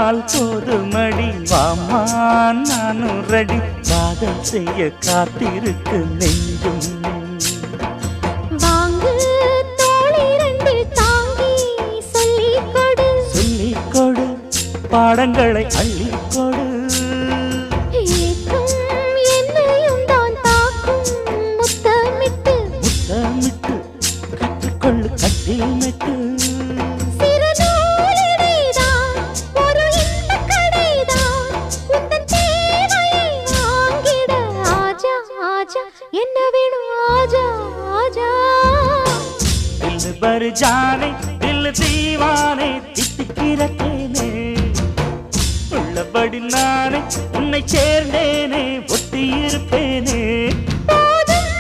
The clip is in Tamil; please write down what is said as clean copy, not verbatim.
சொன்னால் போதுமடி வாமா நானும் ரெடி காதல் செய்ய காத்திருக்கு நெஞ்சும் வாங்கு தோளி ரெண்டு தாங்கி சொல்லிக்கொடு சொல்லிக்கொடு பாடங்களை அள்ளிக்கொடு ஏக்கும் என்னையும் தான் தாக்கும் முத்தமிட்டு முத்தமிட்டு கற்றுக்கொள்ளு கட்டில் மெட்டு என்ன வேணும் ஆஜா ஆஜா दिल भर जाने दिल दीवाने தித்திக்கிறேனே உள்ளபடி நானே உன்னை சேர்ந்தேனே ஒட்டி இருப்பேனே